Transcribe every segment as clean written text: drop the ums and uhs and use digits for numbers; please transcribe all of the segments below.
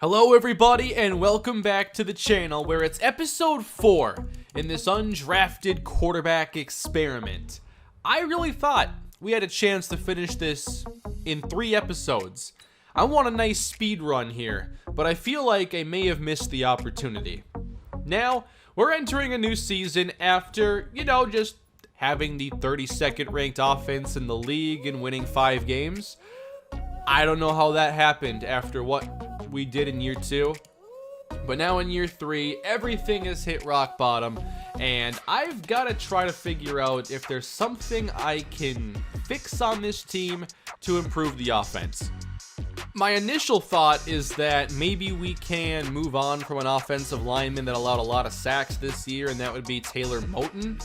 Hello everybody and welcome back to the channel where it's episode 4 in this undrafted quarterback experiment. I really thought we had a chance to finish this in 3 episodes. I want a nice speed run here, but I feel like I may have missed the opportunity. Now, we're entering a new season after, just having the 32nd ranked offense in the league and winning 5 games. I don't know how that happened after what we did in year 2, but now in year 3 everything has hit rock bottom and I've got to try to figure out if there's something I can fix on this team to improve the offense. My initial thought is that maybe we can move on from an offensive lineman that allowed a lot of sacks this year, and that would be Taylor Moton.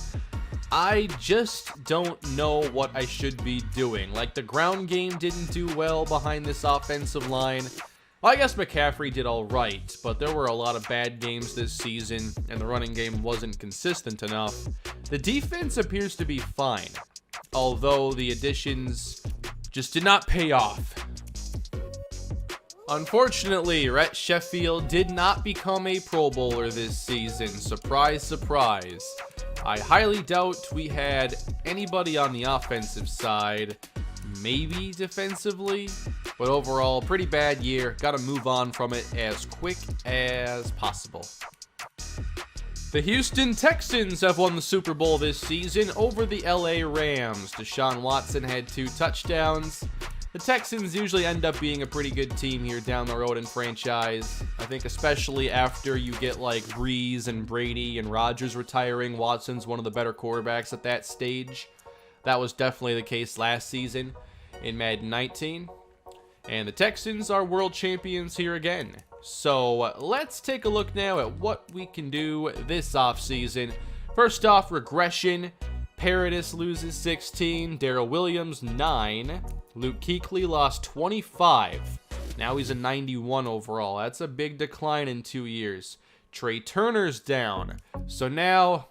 I just don't know what I should be doing. Like, the ground game didn't do well behind this offensive line. Well, I guess McCaffrey did all right, but there were a lot of bad games this season, and the running game wasn't consistent enough. The defense appears to be fine, although the additions just did not pay off. Unfortunately, Sheffield did not become a Pro Bowler this season. Surprise, surprise. I highly doubt we had anybody on the offensive side, maybe defensively, but overall, pretty bad year. Gotta move on from it as quick as possible. The Houston Texans have won the Super Bowl this season over the LA Rams. Deshaun Watson had 2 touchdowns. The Texans usually end up being a pretty good team here down the road in franchise. I think especially after you get like Breeze and Brady and Rodgers retiring, Watson's one of the better quarterbacks at that stage. That was definitely the case last season in Madden 19. And the Texans are world champions here again. So let's take a look now at what we can do this offseason. First off, regression. Paradis loses 16, Darrell Williams 9, Luke Kuechly lost 25. Now he's a 91 overall. That's a big decline in 2 years. Trey Turner's down. So now,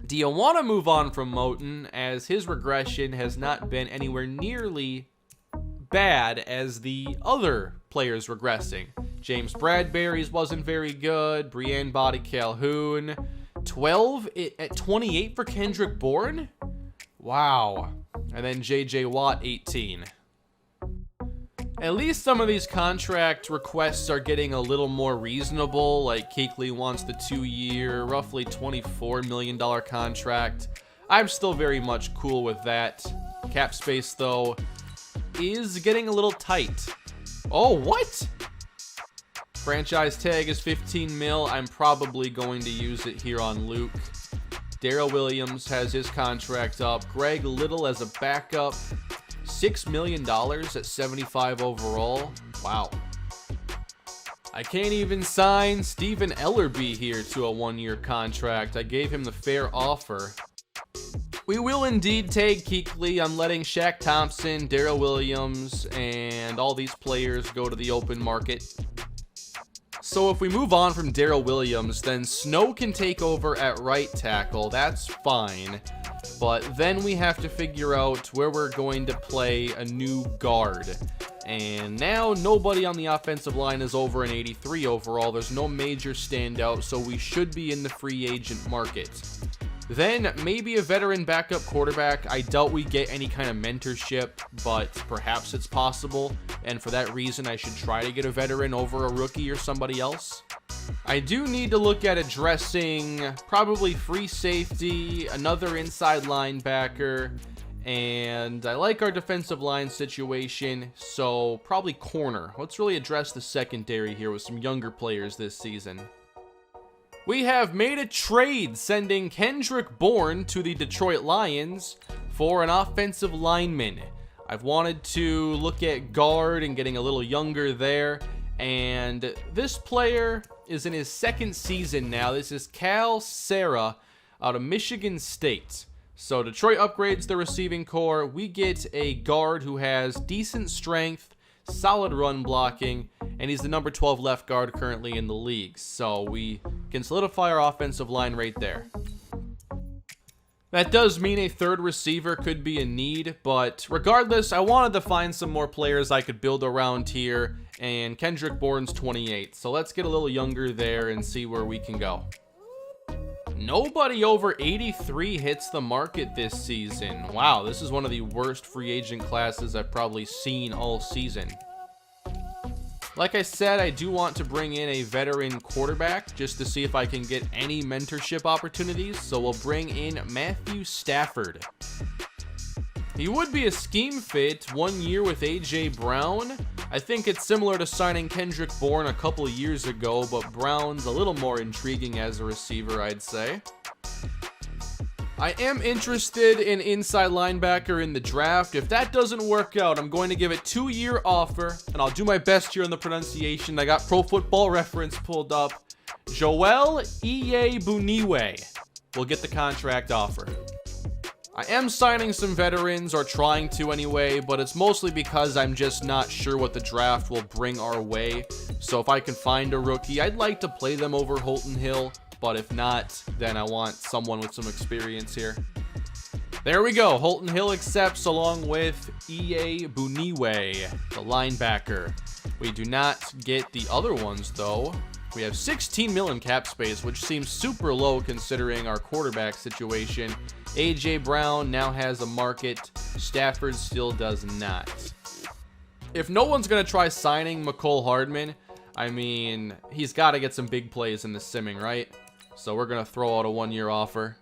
do you want to move on from Moton, as his regression has not been anywhere nearly bad as the other players regressing? James Bradbury's wasn't very good. Breanne Body Calhoun 12 at 28 for Kendrick Bourne. Wow. And then JJ Watt 18. At least some of these contract requests are getting a little more reasonable. Like Kuechly wants the 2-year, roughly $24 million contract. I'm still very much cool with that. Cap space, though, is getting a little tight. Oh, what? Franchise tag is 15 mil. I'm probably going to use it here on Luke. Darrell Williams has his contract up. Greg Little as a backup. $6 million at 75 overall. Wow. I can't even sign Stephen Ellerby here to a 1-year contract. I gave him the fair offer. We will indeed take Kuechly. I'm letting Shaq Thompson, Darrell Williams, and all these players go to the open market. So if we move on from Darrell Williams, then Snow can take over at right tackle. That's fine. But then we have to figure out where we're going to play a new guard. And now nobody on the offensive line is over an 83 overall. There's no major standout, so we should be in the free agent market. Then maybe a veteran backup quarterback. I doubt we get any kind of mentorship, but perhaps it's possible. And for that reason, I should try to get a veteran over a rookie or somebody else. I do need to look at addressing probably free safety, another inside linebacker, and I like our defensive line situation, so probably corner. Let's really address the secondary here with some younger players this season. We have made a trade sending Kendrick Bourne to the Detroit Lions for an offensive lineman. I've wanted to look at guard and getting a little younger there, and this player is in his 2nd season now. This is Cal Sarah out of Michigan State. So Detroit upgrades the receiving core. We get a guard who has decent strength, solid run blocking, and he's the number 12 left guard currently in the league. So we can solidify our offensive line right there. That does mean a 3rd receiver could be a need, but regardless, I wanted to find some more players I could build around here and Kendrick Bourne's 28. So let's get a little younger there and see where we can go. Nobody over 83 hits the market this season. Wow, this is one of the worst free agent classes I've probably seen all season. Like I said, I do want to bring in a veteran quarterback just to see if I can get any mentorship opportunities. So we'll bring in Matthew Stafford. He would be a scheme fit, 1 year with A.J. Brown. I think it's similar to signing Kendrick Bourne a couple of years ago, but Brown's a little more intriguing as a receiver, I'd say. I am interested in inside linebacker in the draft. If that doesn't work out, I'm going to give it 2-year offer, and I'll do my best here on the pronunciation. I got Pro Football Reference pulled up. Joel Iyebuniwe will get the contract offer. I am signing some veterans, or trying to anyway, but it's mostly because I'm just not sure what the draft will bring our way. So if I can find a rookie, I'd like to play them over Holton Hill, but if not, then I want someone with some experience here. There we go. Holton Hill accepts along with Iyebuniwe, the linebacker. We do not get the other ones though. We have 16 million cap space, which seems super low considering our quarterback situation. A.J. Brown now has a market. Stafford still does not. If no one's going to try signing McCole Hardman, I mean, he's got to get some big plays in the simming, right? So we're going to throw out a 1-year offer.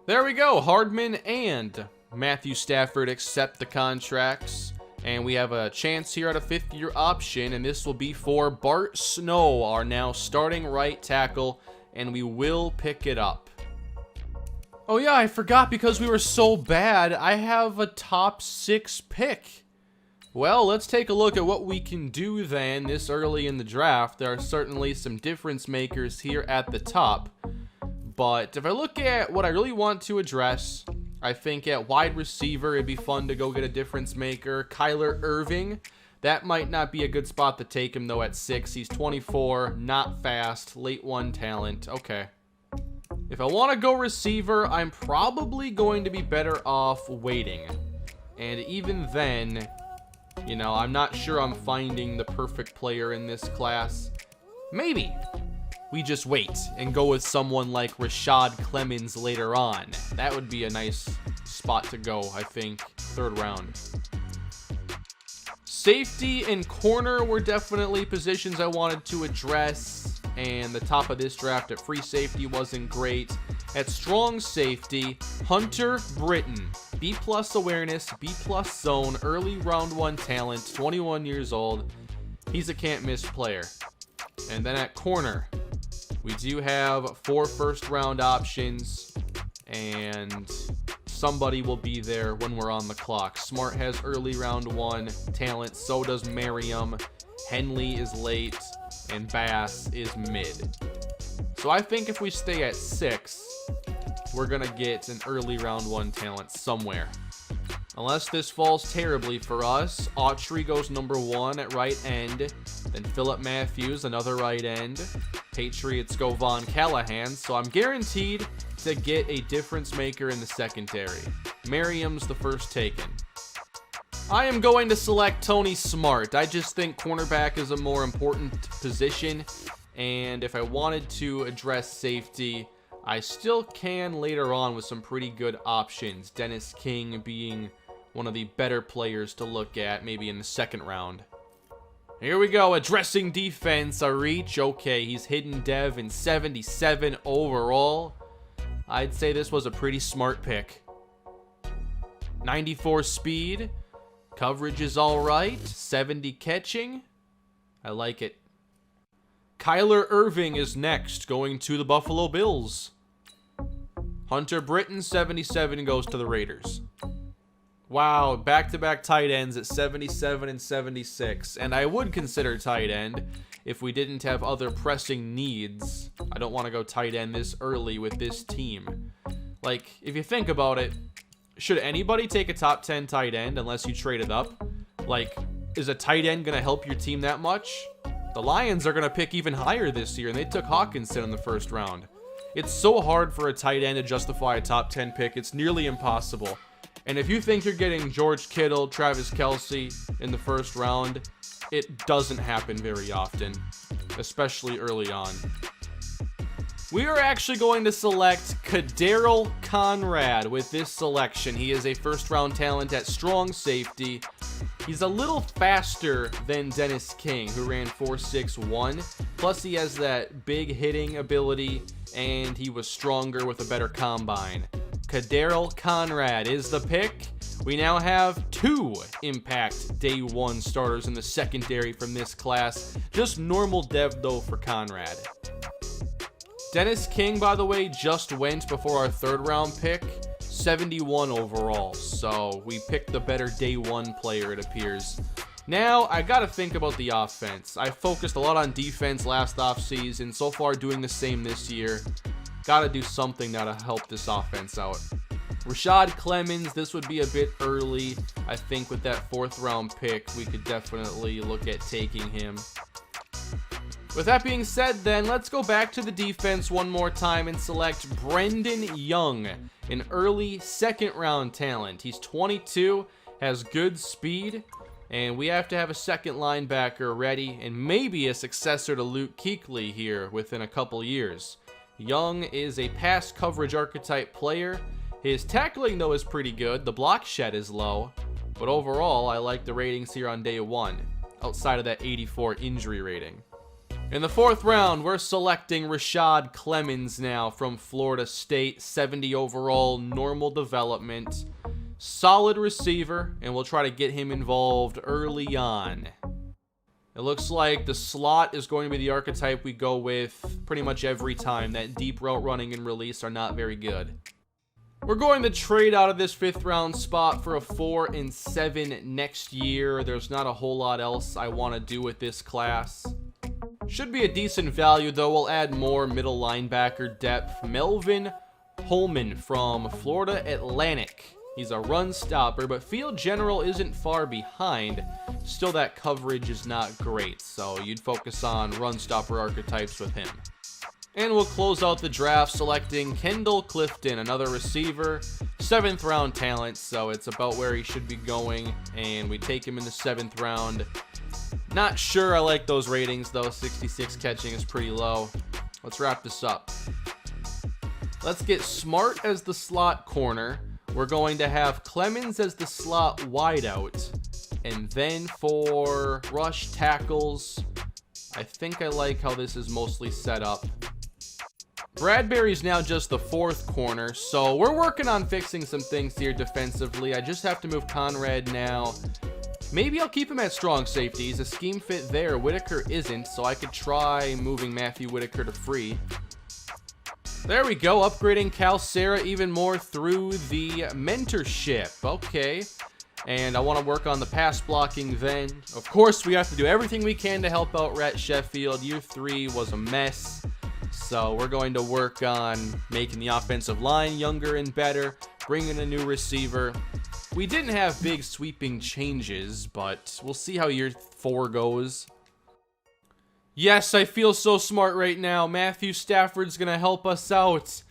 There we go. Hardman and Matthew Stafford accept the contracts. And we have a chance here at a 5th-year option, and this will be for Bart Snow, our now starting right tackle, and we will pick it up. Oh yeah, I forgot because we were so bad, I have a top 6 pick. Well, let's take a look at what we can do then this early in the draft. There are certainly some difference makers here at the top. But if I look at what I really want to address, I think at wide receiver, it'd be fun to go get a difference maker. Kyler Irving, that might not be a good spot to take him though at 6. He's 24, not fast, late 1 talent. Okay. If I want to go receiver, I'm probably going to be better off waiting. And even then, you know, I'm not sure I'm finding the perfect player in this class. Maybe we just wait and go with someone like Rashad Clemons later on. That would be a nice spot to go, I think, 3rd round. Safety and corner were definitely positions I wanted to address. And the top of this draft at free safety wasn't great. At strong safety, Hunter Britton, B+ awareness, B+ zone, early round 1 talent, 21 years old. He's a can't miss player. And then at corner, we do have 4 first-round options, and somebody will be there when we're on the clock. Smart has early round 1 talent, so does Merriam. Henley is late, and Bass is mid. So I think if we stay at 6, we're going to get an early round 1 talent somewhere. Unless this falls terribly for us, Autry goes number 1 at right end. Then Phillip Matthews, another right end. Patriots go Von Callahan, so I'm guaranteed to get a difference maker in the secondary. Merriam's the first taken. I am going to select Tony Smart. I just think cornerback is a more important position, and if I wanted to address safety, I still can later on with some pretty good options. Dennis King being one of the better players to look at, maybe in the 2nd round. Here we go, addressing defense, a reach. Okay, he's hidden dev in 77 overall. I'd say this was a pretty smart pick. 94 speed. Coverage is all right. 70 catching. I like it. Kyler Irving is next, going to the Buffalo Bills. Hunter Britton, 77, goes to the Raiders. Wow, back-to-back tight ends at 77 and 76. And I would consider tight end if we didn't have other pressing needs. I don't want to go tight end this early with this team. Like, if you think about it, should anybody take a top 10 tight end unless you trade it up? Like, is a tight end going to help your team that much? The Lions are going to pick even higher this year, and they took Hawkinson in the 1st round. It's so hard for a tight end to justify a top 10 pick. It's nearly impossible. And if you think you're getting George Kittle, Travis Kelce in the 1st round, it doesn't happen very often, especially early on. We are actually going to select Coderre Conrad with this selection. He is a first-round talent at strong safety. He's a little faster than Dennis King, who ran 4.61. Plus, he has that big hitting ability, and he was stronger with a better combine. Coderre Conrad is the pick. We now have 2 Impact Day 1 starters in the secondary from this class. Just normal dev, though, for Conrad. Dennis King, by the way, just went before our 3rd round pick, 71 overall, so we picked the better Day 1 player, it appears. Now, I gotta think about the offense. I focused a lot on defense last offseason, so far doing the same this year. Gotta do something now to help this offense out. Rashad Clemons, this would be a bit early. I think with that 4th round pick, we could definitely look at taking him. With that being said, then, let's go back to the defense one more time and select Brendon Young, an early 2nd round talent. He's 22, has good speed, and we have to have a second linebacker ready and maybe a successor to Luke Kuechly here within a couple years. Young is a pass coverage archetype player. His tackling, though, is pretty good. The block shed is low, but overall, I like the ratings here on Day 1, outside of that 84 injury rating. In the 4th round, we're selecting Rashad Clemons now from Florida State, 70 overall, normal development, solid receiver, and we'll try to get him involved early on. It looks like the slot is going to be the archetype we go with pretty much every time. That deep route running and release are not very good. We're going to trade out of this 5th round spot for a 4 and 7 next year. There's not a whole lot else I want to do with this class. Should be a decent value, though. We'll add more middle linebacker depth. Melvin Holman from Florida Atlantic. He's a run stopper, but field general isn't far behind. Still, that coverage is not great, so you'd focus on run stopper archetypes with him. And we'll close out the draft selecting Hindle Clifton, another receiver, 7th round talent, so it's about where he should be going, and we take him in the 7th round. Not sure I like those ratings, though. 66 catching is pretty low. Let's wrap this up. Let's get Smart as the slot corner. We're going to have Clemons as the slot wideout. And then for rush tackles, I think I like how this is mostly set up. Bradbury's now just the 4th corner, so we're working on fixing some things here defensively. I just have to move Conrad now. Maybe I'll keep him at strong safety. He's a scheme fit there. Whitaker isn't, so I could try moving Matthew Whitaker to free. There we go, upgrading Cal Sarah even more through the mentorship. Okay, and I want to work on the pass blocking then. Of course, we have to do everything we can to help out Rhett Sheffield. Year 3 was a mess, so we're going to work on making the offensive line younger and better, bringing a new receiver. We didn't have big sweeping changes, but we'll see how year 4 goes. Yes, I feel so smart right now. Matthew Stafford's gonna help us out.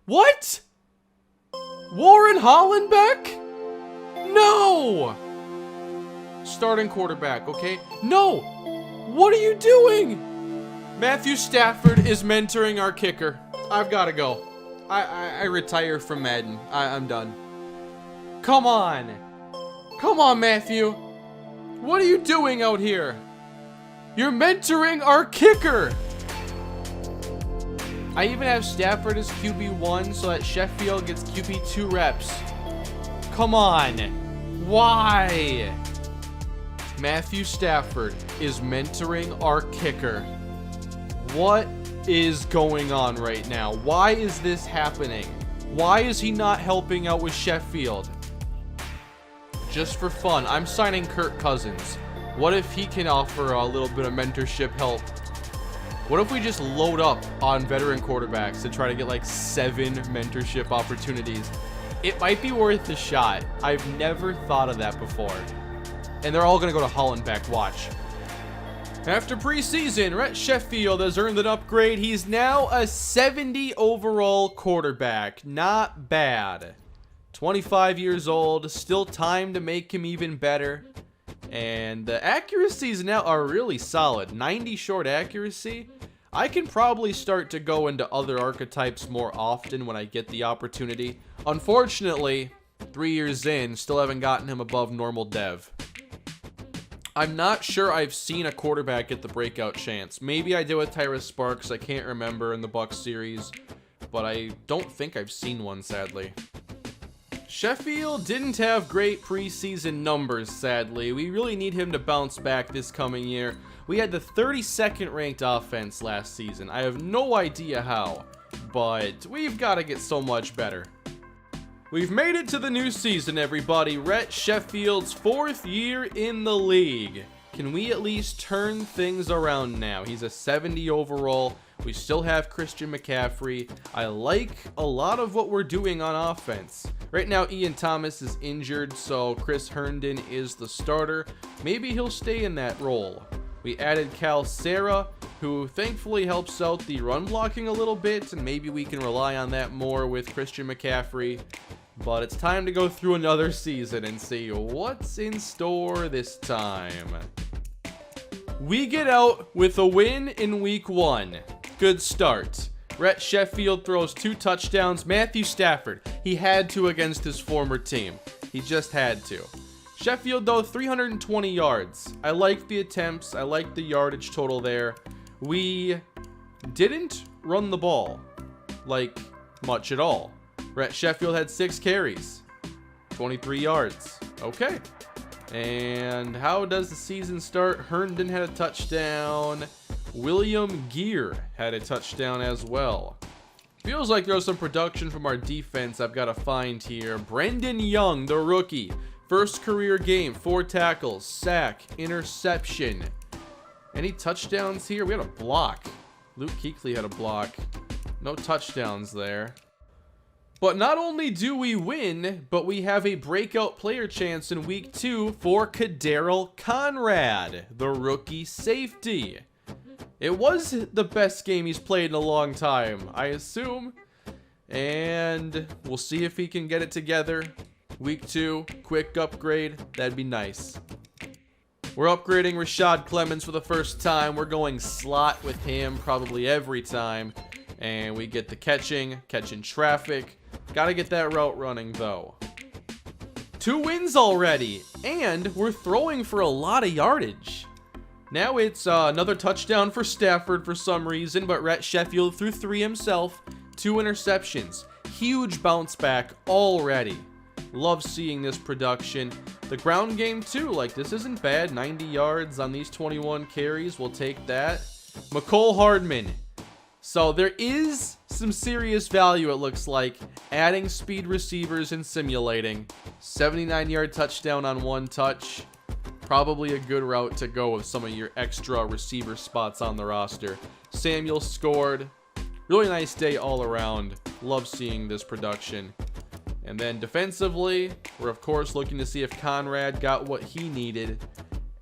What? Warren Hollenbeck? No! Starting quarterback, okay? No! What are you doing? Matthew Stafford is mentoring our kicker. I've gotta go. I retire from Madden. I'm done. Come on. Come on, Matthew. What are you doing out here? You're mentoring our kicker. I even have Stafford as QB1 so that Sheffield gets QB2 reps. Come on. Why? Matthew Stafford is mentoring our kicker. What is going on right now? Why is this happening? Why is he not helping out with Sheffield? Just for fun, I'm signing Kirk Cousins. What if he can offer a little bit of mentorship help? What if we just load up on veteran quarterbacks to try to get like 7 mentorship opportunities? It might be worth a shot. I've never thought of that before. And they're all going to go to Hollenbeck. Watch. After preseason, Rhett Sheffield has earned an upgrade. He's now a 70 overall quarterback. Not bad. 25 years old. Still time to make him even better. And the accuracies now are really solid. 90 short accuracy. I can probably start to go into other archetypes more often when I get the opportunity. Unfortunately, 3 years in, still haven't gotten him above normal dev. I'm not sure I've seen a quarterback get the breakout chance. Maybe I did with Tyree Sparks, I can't remember in the Bucs series, but I don't think I've seen one, sadly. Sheffield didn't have great preseason numbers, sadly. We really need him to bounce back this coming year. We had the 32nd ranked offense last season. I have no idea how, but we've got to get so much better. We've made it to the new season, everybody. Rhett Sheffield's 4th year in the league. Can we at least turn things around now? He's a 70 overall. We still have Christian McCaffrey. I like a lot of what we're doing on offense. Right now, Ian Thomas is injured, so Chris Herndon is the starter. Maybe he'll stay in that role. We added Cal Sarah, who thankfully helps out the run blocking a little bit, and maybe we can rely on that more with Christian McCaffrey. But it's time to go through another season and see what's in store this time. We get out with a win in week 1. Good start. Rhett Sheffield throws 2 touchdowns. Matthew Stafford, he had to against his former team. He just had to. Sheffield, though, 320 yards. I like the attempts. I like the yardage total there. We didn't run the ball, like, much at all. Rhett Sheffield had 6 carries, 23 yards. Okay. And how does the season start? Herndon had a touchdown. William Gear had a touchdown as well. Feels like there's some production from our defense I've got to find here. Brendon Young, the rookie. First career game, 4 tackles, sack, interception. Any touchdowns here? We had a block. Luke Kuechly had a block. No touchdowns there. But not only do we win, but we have a breakout player chance in week 2 for Coderre Conrad, the rookie safety. It was the best game he's played in a long time, I assume. And we'll see if he can get it together. Week 2, quick upgrade. That'd be nice. We're upgrading Rashad Clemons for the first time. We're going slot with him probably every time. And we get the catching traffic. Gotta get that route running, though. 2 wins already. And we're throwing for a lot of yardage. Now it's another touchdown for Stafford for some reason, but Rhett Sheffield threw 3 himself. 2 interceptions. Huge bounce back already. Love seeing this production. The ground game, too. Like, this isn't bad. 90 yards on these 21 carries. We'll take that. McCole Hardman. So there is some serious value, it looks like, adding speed receivers and simulating. 79-yard touchdown on 1 touch. Probably a good route to go with some of your extra receiver spots on the roster. Samuel scored. Really nice day all around. Love seeing this production. And then defensively, we're of course looking to see if Conrad got what he needed.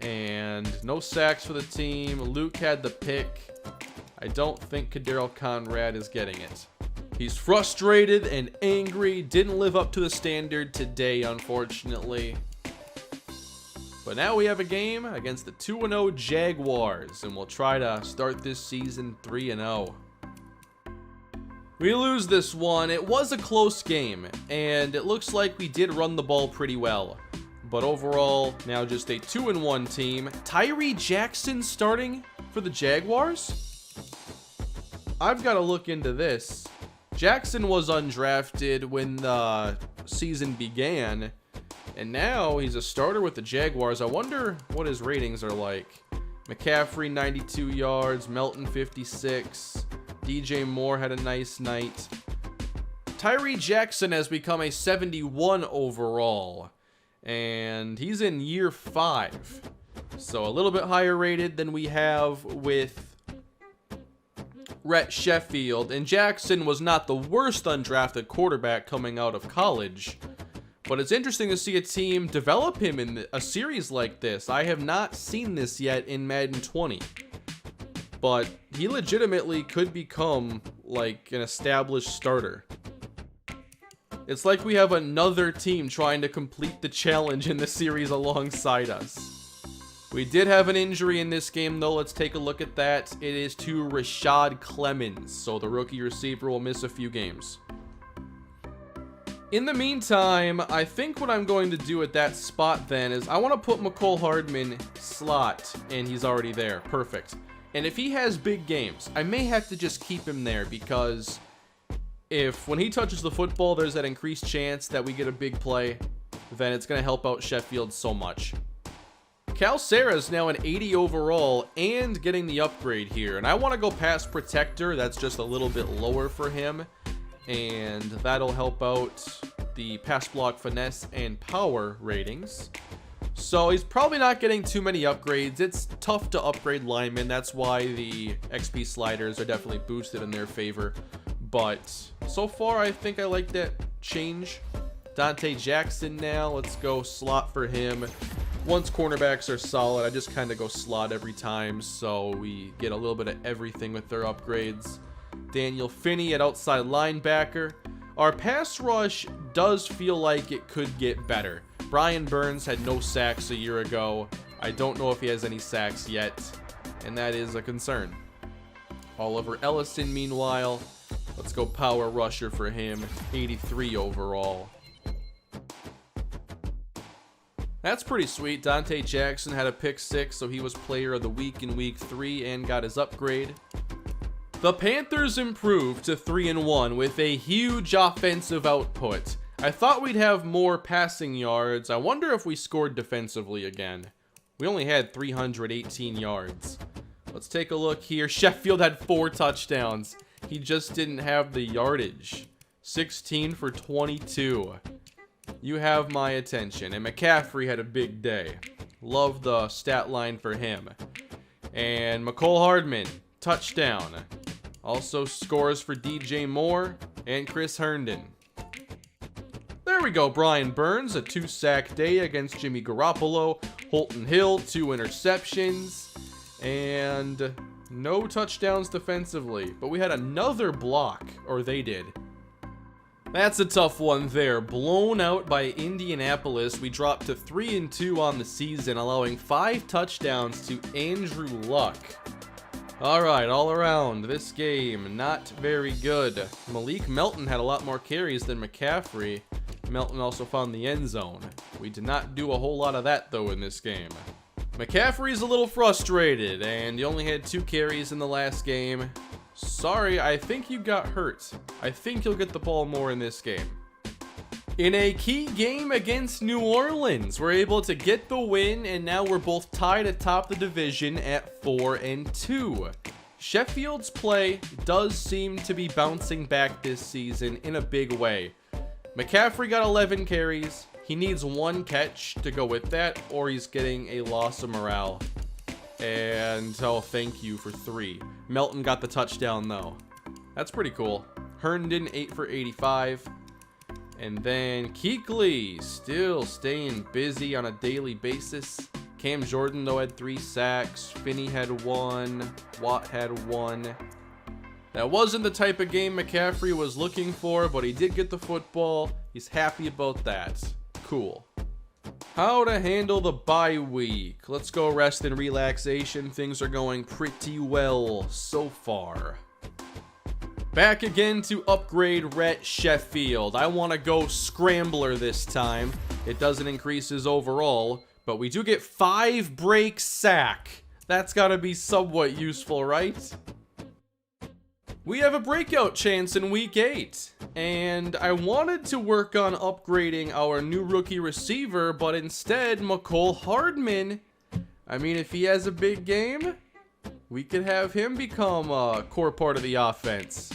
And no sacks for the team. Luke had the pick. I don't think Coderre Conrad is getting it. He's frustrated and angry. Didn't live up to the standard today, unfortunately. But now we have a game against the 2-0 Jaguars, and we'll try to start this season 3-0. We lose this one. It was a close game, and it looks like we did run the ball pretty well. But overall, now just a 2-1 team. Tyree Jackson starting for the Jaguars? I've got to look into this. Jackson was undrafted when the season began, and now he's a starter with the Jaguars. I wonder what his ratings are like. McCaffrey, 92 yards. Melton, 56. DJ Moore had a nice night. Tyree Jackson has become a 71 overall, and he's in year 5. So a little bit higher rated than we have with Rhett Sheffield. And Jackson was not the worst undrafted quarterback coming out of college. But it's interesting to see a team develop him in a series like this. I have not seen this yet in Madden 20. But he legitimately could become like an established starter. It's like we have another team trying to complete the challenge in the series alongside us. We did have an injury in this game, though. Let's take a look at that. It is to Rashad Clemons, so the rookie receiver will miss a few games. In the meantime, I think what I'm going to do at that spot then is I want to put McCole Hardman slot, and he's already there. Perfect. And if he has big games, I may have to just keep him there because when he touches the football, there's that increased chance that we get a big play, then it's going to help out Sheffield so much. Cal Sarah's now an 80 overall and getting the upgrade here. And I want to go past Protector. That's just a little bit lower for him. And that'll help out the pass block, finesse, and power ratings. So he's probably not getting too many upgrades. It's tough to upgrade linemen. That's why the XP sliders are definitely boosted in their favor. But so far, I think I like that change. Dante Jackson now. Let's go slot for him. Once cornerbacks are solid, I just kind of go slot every time, so we get a little bit of everything with their upgrades. Daniel Finney at outside linebacker. Our pass rush does feel like it could get better. Brian Burns had no sacks a year ago. I don't know if he has any sacks yet, and that is a concern. Oliver Ellison, meanwhile, let's go power rusher for him, 83 overall. That's pretty sweet. Dante Jackson had a pick 6, so he was player of the week in week 3 and got his upgrade. The Panthers improved to 3-1 with a huge offensive output. I thought we'd have more passing yards. I wonder if we scored defensively again. We only had 318 yards. Let's take a look here. Sheffield had 4 touchdowns. He just didn't have the yardage. 16 for 22. You have my attention. And McCaffrey had a big day. Love the stat line for him. And McCole Hardman, touchdown. Also scores for DJ Moore and Chris Herndon. There we go. Brian Burns, a 2-sack day against Jimmy Garoppolo. Holton Hill, 2 interceptions. And no touchdowns defensively. But we had another block, or they did. That's a tough one there. Blown out by Indianapolis. We dropped to 3-2 on the season, allowing 5 touchdowns to Andrew Luck. Alright, all around, this game, not very good. Malik Melton had a lot more carries than McCaffrey. Melton also found the end zone. We did not do a whole lot of that, though, in this game. McCaffrey's a little frustrated, and he only had 2 carries in the last game. Sorry, I think you got hurt. I think you'll get the ball more in this game. In a key game against New Orleans, we're able to get the win, and now we're both tied atop the division at 4-2. Sheffield's play does seem to be bouncing back this season in a big way. McCaffrey got 11 carries. He needs 1 catch to go with that, or he's getting a loss of morale. And, oh, thank you for 3. Melton got the touchdown, though. That's pretty cool. Herndon, 8 for 85. And then Kuechly, still staying busy on a daily basis. Cam Jordan, though, had 3 sacks. Finney had 1. Watt had 1. That wasn't the type of game McCaffrey was looking for, but he did get the football. He's happy about that. Cool. How to handle the bye week. Let's go rest and relaxation. Things are going pretty well so far. Back again to upgrade Rhett Sheffield. I want to go Scrambler this time. It doesn't increase his overall, but we do get 5 break sack. That's got to be somewhat useful, right? We have a breakout chance in week 8, and I wanted to work on upgrading our new rookie receiver, but instead, McCole Hardman. I mean, if he has a big game, we could have him become a core part of the offense.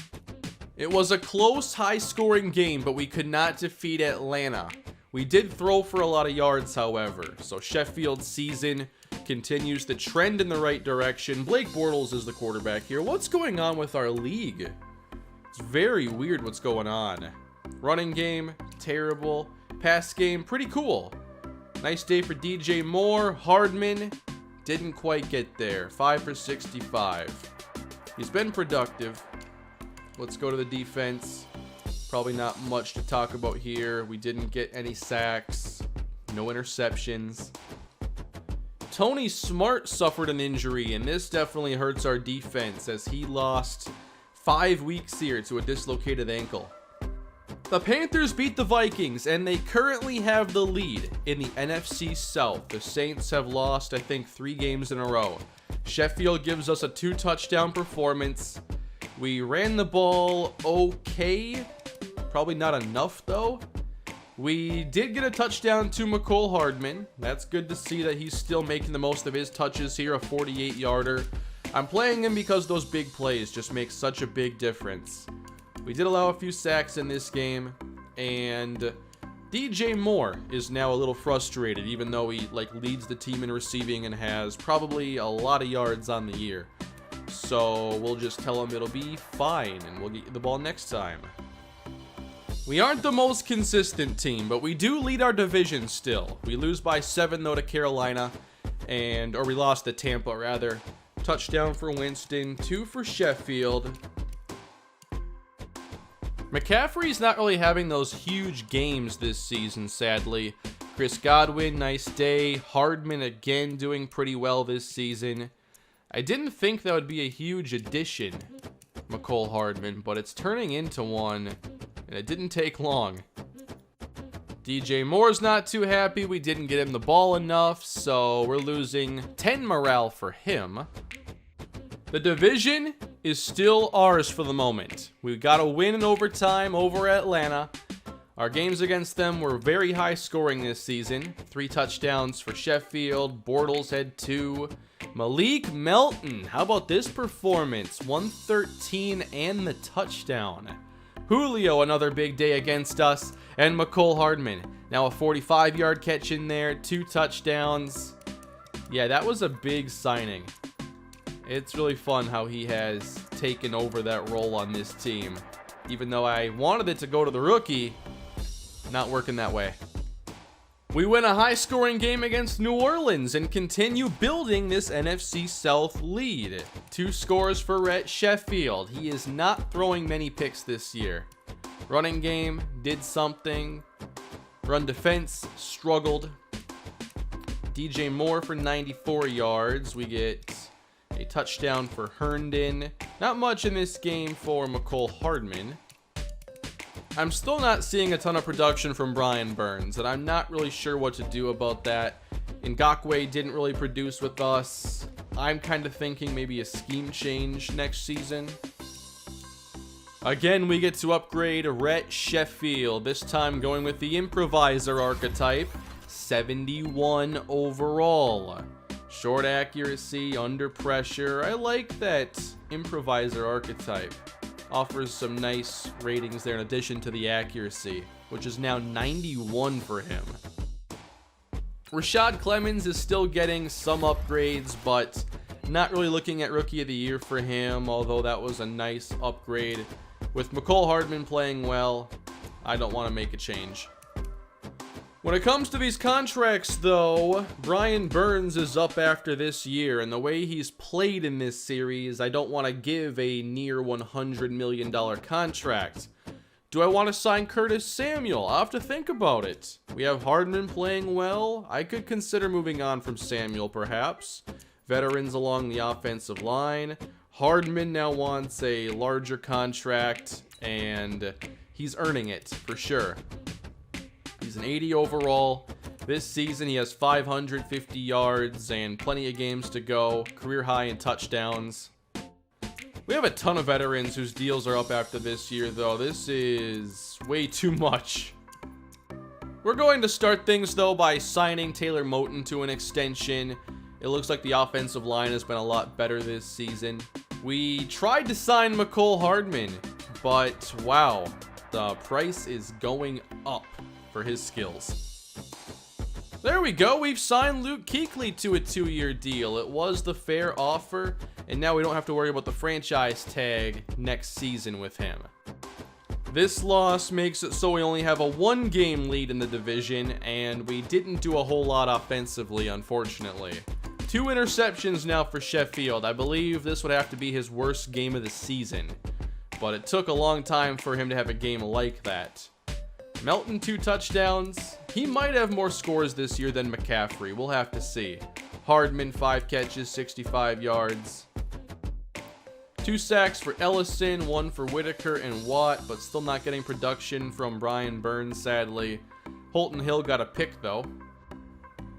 It was a close, high-scoring game, but we could not defeat Atlanta. We did throw for a lot of yards, however, so Sheffield's season continues to trend in the right direction. Blake Bortles is the quarterback here. What's going on with our league? It's very weird what's going on. Running game, terrible. Pass game, pretty cool. Nice day for DJ Moore. Hardman didn't quite get there. 5 for 65. He's been productive. Let's go to the defense. Probably not much to talk about here. We didn't get any sacks. No interceptions. Tony Smart suffered an injury, and this definitely hurts our defense as he lost 5 weeks here to a dislocated ankle. The Panthers beat the Vikings, and they currently have the lead in the NFC South. The Saints have lost, I think, 3 games in a row. Sheffield gives us a 2-touchdown performance. We ran the ball okay. Probably not enough, though. We did get a touchdown to McCole Hardman. That's good to see that he's still making the most of his touches here, a 48-yarder. I'm playing him because those big plays just make such a big difference. We did allow a few sacks in this game, and DJ Moore is now a little frustrated, even though he leads the team in receiving and has probably a lot of yards on the year. So we'll just tell him it'll be fine, and we'll get you the ball next time. We aren't the most consistent team, but we do lead our division still. We lose by 7 though to Carolina, or we lost to Tampa rather. Touchdown for Winston, 2 for Sheffield. McCaffrey's not really having those huge games this season, sadly. Chris Godwin, nice day. Hardman again doing pretty well this season. I didn't think that would be a huge addition, McCole Hardman, but it's turning into one, and it didn't take long. DJ Moore's not too happy. We didn't get him the ball enough, so we're losing 10 morale for him. The division is still ours for the moment. We got a win in overtime over Atlanta. Our games against them were very high scoring this season. 3 touchdowns for Sheffield. Bortles had 2. Malik Melton, how about this performance? 113 and the touchdown. Julio, another big day against us. And McCole Hardman, now a 45-yard catch in there. 2 touchdowns. Yeah, that was a big signing. It's really fun how he has taken over that role on this team. Even though I wanted it to go to the rookie, not working that way. We win a high-scoring game against New Orleans and continue building this NFC South lead. 2 scores for Rhett Sheffield. He is not throwing many picks this year. Running game did something. Run defense struggled. DJ Moore for 94 yards. We get a touchdown for Herndon. Not much in this game for McCole Hardman. I'm still not seeing a ton of production from Brian Burns, and I'm not really sure what to do about that. Ngakoue didn't really produce with us. I'm kind of thinking maybe a scheme change next season. Again, we get to upgrade Rhett Sheffield, this time going with the improviser archetype. 71 overall. Short accuracy, under pressure. I like that improviser archetype. Offers some nice ratings there in addition to the accuracy, which is now 91 for him. Rashad Clemons is still getting some upgrades, but not really looking at Rookie of the Year for him, although that was a nice upgrade. With McCole Hardman playing well, I don't want to make a change. When it comes to these contracts, though, Brian Burns is up after this year, and the way he's played in this series, I don't want to give a near $100 million contract. Do I want to sign Curtis Samuel? I'll have to think about it. We have Hardman playing well. I could consider moving on from Samuel, perhaps. Veterans along the offensive line. Hardman now wants a larger contract, and he's earning it, for sure. He's an 80 overall. This season, he has 550 yards and plenty of games to go. Career high in touchdowns. We have a ton of veterans whose deals are up after this year, though. This is way too much. We're going to start things, though, by signing Taylor Moton to an extension. It looks like the offensive line has been a lot better this season. We tried to sign McCole Hardman, but wow, the price is going up for his skills. There we go. We've signed Luke Kuechly to a 2-year deal. It was the fair offer, and now we don't have to worry about the franchise tag next season with him. This loss makes it so we only have a 1-game lead in the division, and we didn't do a whole lot offensively, unfortunately. 2 interceptions now for Sheffield. I believe this would have to be his worst game of the season, but it took a long time for him to have a game like that. Melton, 2 touchdowns. He might have more scores this year than McCaffrey. We'll have to see. Hardman, 5 catches, 65 yards. 2 sacks for Ellison, 1 for Whitaker and Watt, but still not getting production from Brian Burns, sadly. Holton Hill got a pick, though.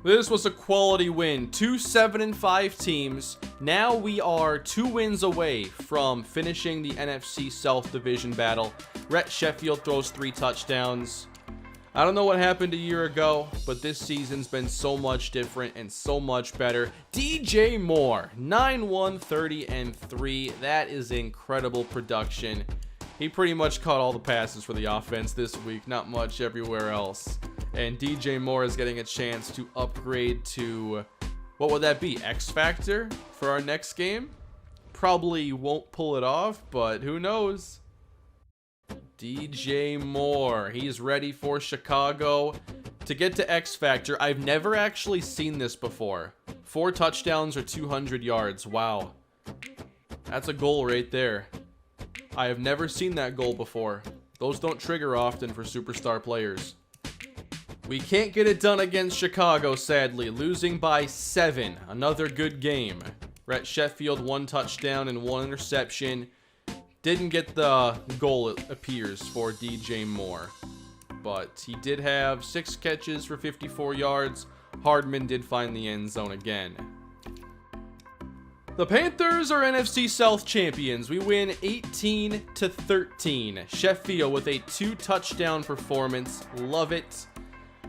This was a quality win. 2 7-5 teams. Now we are 2 wins away from finishing the NFC South Division battle. Rhett Sheffield throws 3 touchdowns. I don't know what happened a year ago, but this season's been so much different and so much better. DJ Moore, 9-1, 30-3. That is incredible production. He pretty much caught all the passes for the offense this week, not much everywhere else. And DJ Moore is getting a chance to upgrade to, what would that be, X Factor for our next game? Probably won't pull it off, but who knows? DJ Moore, he's ready for Chicago to get to X Factor. I've never actually seen this before. 4 touchdowns or 200 yards. Wow. That's a goal right there. I have never seen that goal before. Those don't trigger often for superstar players. We can't get it done against Chicago, sadly. Losing by 7. Another good game. Rhett Sheffield, 1 touchdown and 1 interception. Didn't get the goal, it appears, for DJ Moore. But he did have 6 catches for 54 yards. Hardman did find the end zone again. The Panthers are NFC South champions. We win 18-13. Sheffield with a 2-touchdown performance. Love it.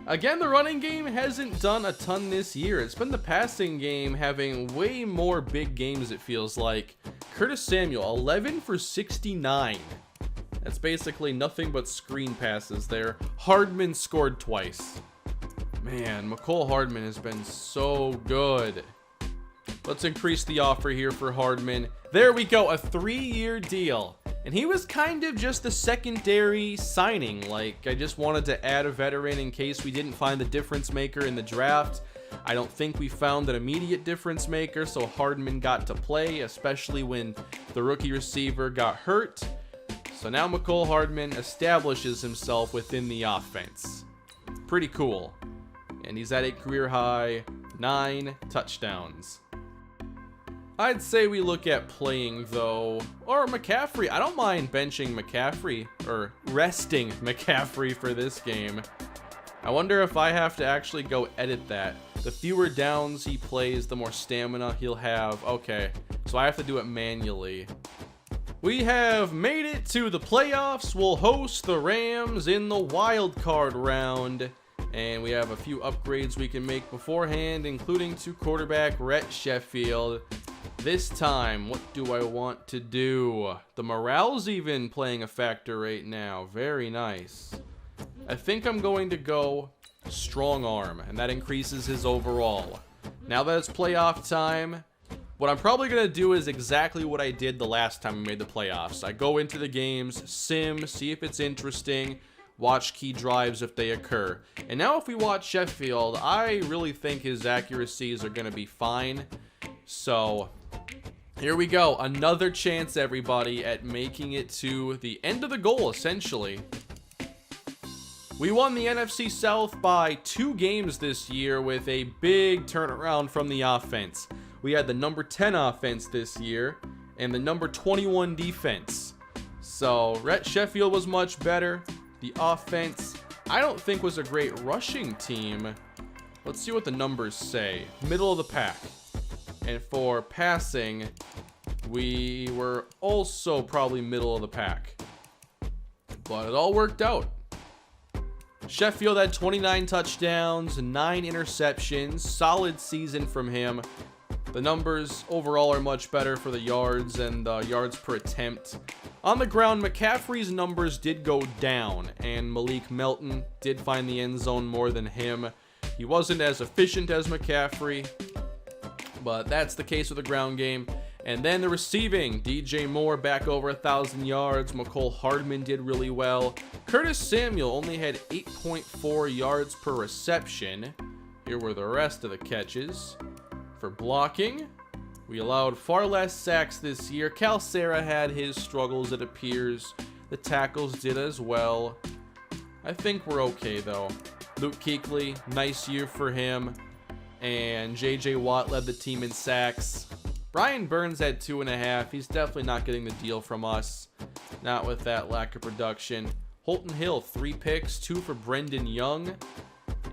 Again, the running game hasn't done a ton this year. It's been the passing game having way more big games, it feels like. Curtis Samuel, 11 for 69. That's basically nothing but screen passes there. Hardman scored twice. Man, McCole Hardman has been so good. Let's increase the offer here for Hardman. There we go, a 3-year deal. And he was kind of just a secondary signing. Like, I just wanted to add a veteran in case we didn't find the difference maker in the draft. I don't think we found an immediate difference maker, so Hardman got to play, especially when the rookie receiver got hurt. So now McCole Hardman establishes himself within the offense. Pretty cool. And he's at a career high 9 touchdowns. I'd say we look at playing, though, or McCaffrey. I don't mind benching McCaffrey, or resting McCaffrey for this game. I wonder if I have to actually go edit that. The fewer downs he plays, the more stamina he'll have. Okay, so I have to do it manually. We have made it to the playoffs. We'll host the Rams in the wild card round. And we have a few upgrades we can make beforehand, including to quarterback Rhett Sheffield. This time, what do I want to do? The morale's even playing a factor right now. Very nice. I think I'm going to go strong arm, and that increases his overall. Now that it's playoff time, what I'm probably going to do is exactly what I did the last time we made the playoffs. I go into the games, sim, see if it's interesting, watch key drives if they occur. And now if we watch Sheffield, I really think his accuracies are going to be fine. So here we go. Another chance, everybody, at making it to the end of the goal, essentially. We won the NFC South by 2 games this year with a big turnaround from the offense. We had the number 10 offense this year and the number 21 defense. So Rhett Sheffield was much better. The offense, I don't think, was a great rushing team. Let's see what the numbers say. Middle of the pack. And for passing, we were also probably middle of the pack. But it all worked out. Sheffield had 29 touchdowns, 9 interceptions. Solid season from him. The numbers overall are much better for the yards and the yards per attempt. On the ground, McCaffrey's numbers did go down, and Malik Melton did find the end zone more than him. He wasn't as efficient as McCaffrey, but that's the case with the ground game. And then the receiving, DJ Moore back over 1,000 yards. McCole Hardman did really well. Curtis Samuel only had 8.4 yards per reception. Here were the rest of the catches. For blocking, we allowed far less sacks this year. Cal Serra had his struggles, it appears. The tackles did as well. I think we're okay, though. Luke Kuechly, nice year for him. and J.J. Watt led the team in sacks. Brian Burns had 2.5. He's definitely not getting the deal from us. Not with that lack of production. Holton Hill, 3 picks, 2 for Brendon Young.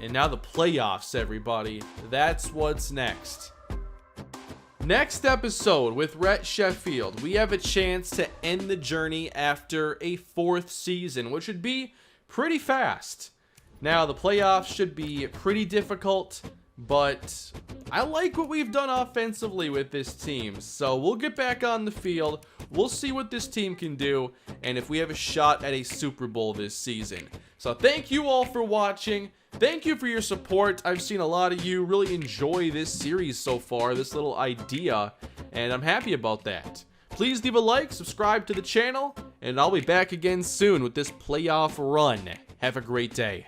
And now the playoffs, everybody. That's what's next. Next episode with Rhett Sheffield, we have a chance to end the journey after a 4th season, which would be pretty fast. Now, the playoffs should be pretty difficult, but I like what we've done offensively with this team. So we'll get back on the field. We'll see what this team can do and if we have a shot at a Super Bowl this season. So thank you all for watching. Thank you for your support. I've seen a lot of you really enjoy this series so far, this little idea, and I'm happy about that. Please leave a like, subscribe to the channel, and I'll be back again soon with this playoff run. Have a great day.